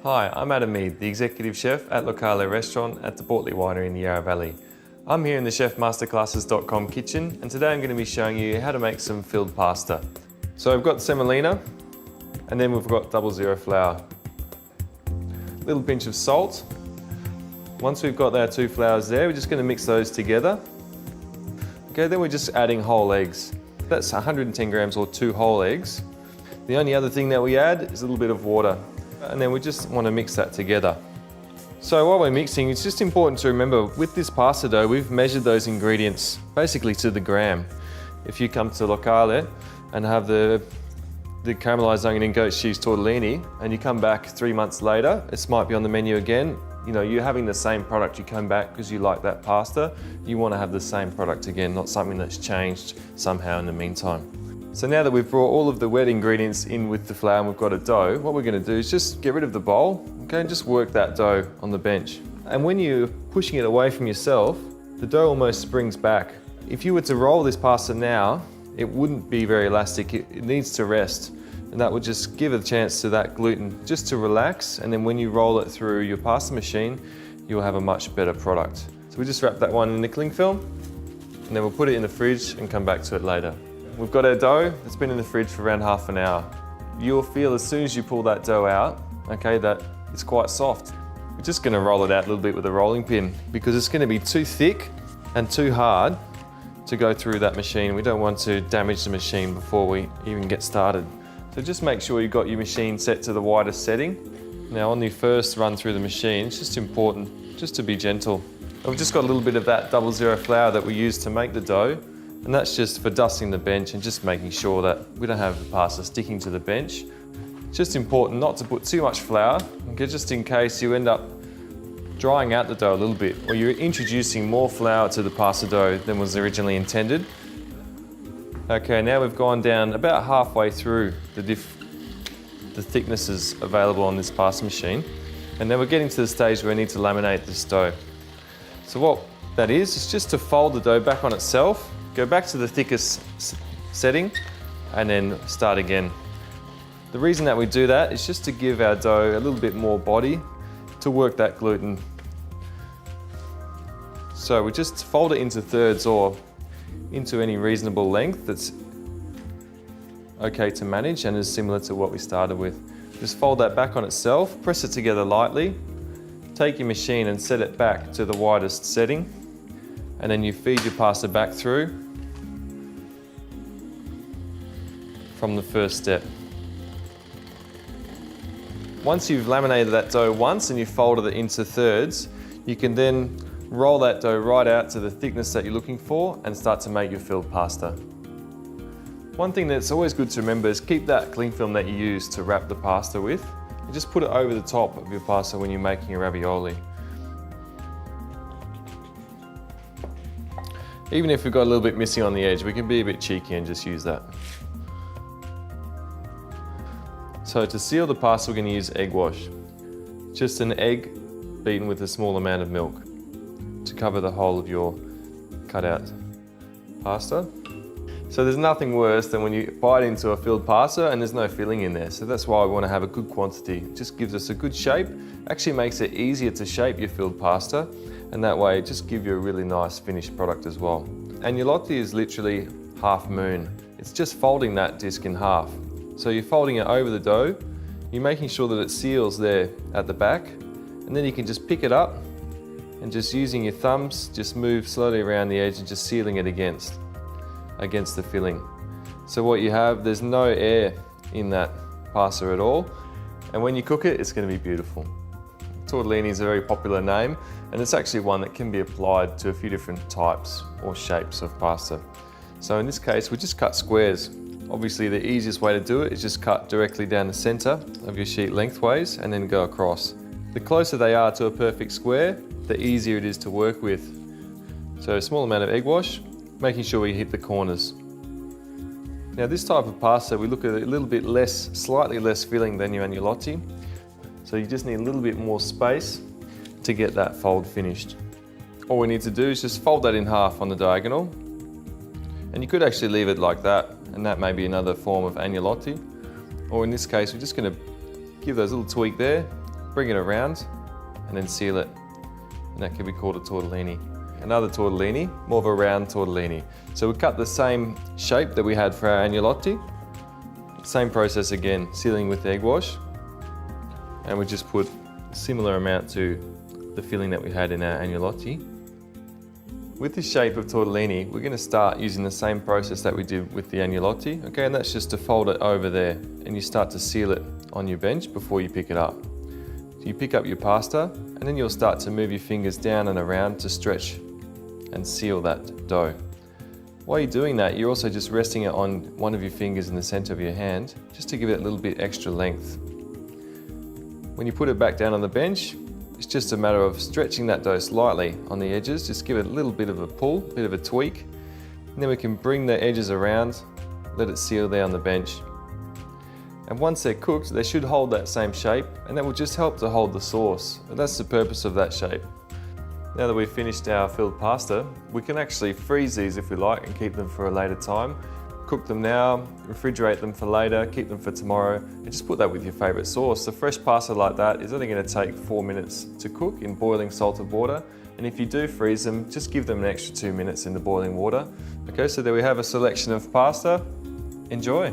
Hi, I'm Adam Mead, the Executive Chef at Locale Restaurant at the Bortley Winery in the Yarra Valley. I'm here in the chefmasterclasses.com kitchen, and today I'm going to be showing you how to make some filled pasta. So I've got semolina, and then we've got 00 flour. A little pinch of salt. Once we've got our 2 flours there, we're just going to mix those together. Okay, then we're just adding whole eggs. That's 110 grams or 2 whole eggs. The only other thing that we add is a little bit of water. And then we just want to mix that together. So while we're mixing, it's just important to remember with this pasta dough, we've measured those ingredients basically to the gram. If you come to Locale and have the caramelized onion and goat cheese tortellini, and you come back 3 months later, it might be on the menu again. You know, you're having the same product, you come back because you like that pasta, you want to have the same product again, not something that's changed somehow in the meantime. So now that we've brought all of the wet ingredients in with the flour and we've got a dough, what we're going to do is just get rid of the bowl, okay, and just work that dough on the bench. And when you're pushing it away from yourself, the dough almost springs back. If you were to roll this pasta now, it wouldn't be very elastic, it needs to rest. And that would just give a chance to that gluten just to relax, and then when you roll it through your pasta machine, you'll have a much better product. So we just wrap that one in the cling film, and then we'll put it in the fridge and come back to it later. We've got our dough, it's been in the fridge for around half an hour. You'll feel as soon as you pull that dough out, okay, that it's quite soft. We're just gonna roll it out a little bit with a rolling pin because it's gonna be too thick and too hard to go through that machine. We don't want to damage the machine before we even get started. So just make sure you've got your machine set to the widest setting. Now on the first run through the machine, it's just important just to be gentle. We've just got a little bit of that 00 flour that we use to make the dough. And that's just for dusting the bench and just making sure that we don't have the pasta sticking to the bench. It's just important not to put too much flour, okay, just in case you end up drying out the dough a little bit, or you're introducing more flour to the pasta dough than was originally intended. Okay, now we've gone down about halfway through the thicknesses available on this pasta machine, and then we're getting to the stage where we need to laminate this dough. So what that is just to fold the dough back on itself. Go back to the thickest setting and then start again. The reason that we do that is just to give our dough a little bit more body to work that gluten. So we just fold it into thirds or into any reasonable length that's okay to manage and is similar to what we started with. Just fold that back on itself, press it together lightly, take your machine and set it back to the widest setting, and then you feed your pasta back through from the first step. Once you've laminated that dough once and you've folded it into thirds, you can then roll that dough right out to the thickness that you're looking for and start to make your filled pasta. One thing that's always good to remember is keep that cling film that you use to wrap the pasta with and just put it over the top of your pasta when you're making a ravioli. Even if we've got a little bit missing on the edge, we can be a bit cheeky and just use that. So to seal the pasta, we're going to use egg wash. Just an egg beaten with a small amount of milk to cover the whole of your cut out pasta. So there's nothing worse than when you bite into a filled pasta and there's no filling in there. So that's why we want to have a good quantity. It just gives us a good shape, actually makes it easier to shape your filled pasta, and that way it just gives you a really nice finished product as well. Agnolotti is literally half moon. It's just folding that disc in half. So you're folding it over the dough, you're making sure that it seals there at the back, and then you can just pick it up and just using your thumbs, just move slowly around the edge and just sealing it against the filling. So what you have, there's no air in that pasta at all, and when you cook it, it's going to be beautiful. Tortellini is a very popular name, and it's actually one that can be applied to a few different types or shapes of pasta. So in this case, we just cut squares. Obviously the easiest way to do it is just cut directly down the center of your sheet lengthways and then go across. The closer they are to a perfect square, the easier it is to work with. So a small amount of egg wash, making sure we hit the corners. Now this type of pasta, we look at a little bit less, slightly less filling than your agnolotti. So you just need a little bit more space to get that fold finished. All we need to do is just fold that in half on the diagonal. And you could actually leave it like that, and that may be another form of agnolotti. Or in this case, we're just going to give those a little tweak there, bring it around and then seal it. And that can be called a tortellini. Another tortellini, more of a round tortellini. So we cut the same shape that we had for our agnolotti. Same process again, sealing with egg wash. And we just put a similar amount to the filling that we had in our agnolotti. With this shape of tortellini, we're going to start using the same process that we did with the agnolotti, okay? And that's just to fold it over there and you start to seal it on your bench before you pick it up. So you pick up your pasta and then you'll start to move your fingers down and around to stretch and seal that dough. While you're doing that, you're also just resting it on one of your fingers in the center of your hand, just to give it a little bit extra length. When you put it back down on the bench, it's just a matter of stretching that dough slightly on the edges, just give it a little bit of a pull, a bit of a tweak, and then we can bring the edges around, let it seal there on the bench. And once they're cooked, they should hold that same shape, and that will just help to hold the sauce. And that's the purpose of that shape. Now that we've finished our filled pasta, we can actually freeze these if we like and keep them for a later time. Cook them now, refrigerate them for later, keep them for tomorrow, and just put that with your favourite sauce. The fresh pasta like that is only going to take 4 minutes to cook in boiling salted water. And if you do freeze them, just give them an extra 2 minutes in the boiling water. Okay, so there we have a selection of pasta. Enjoy.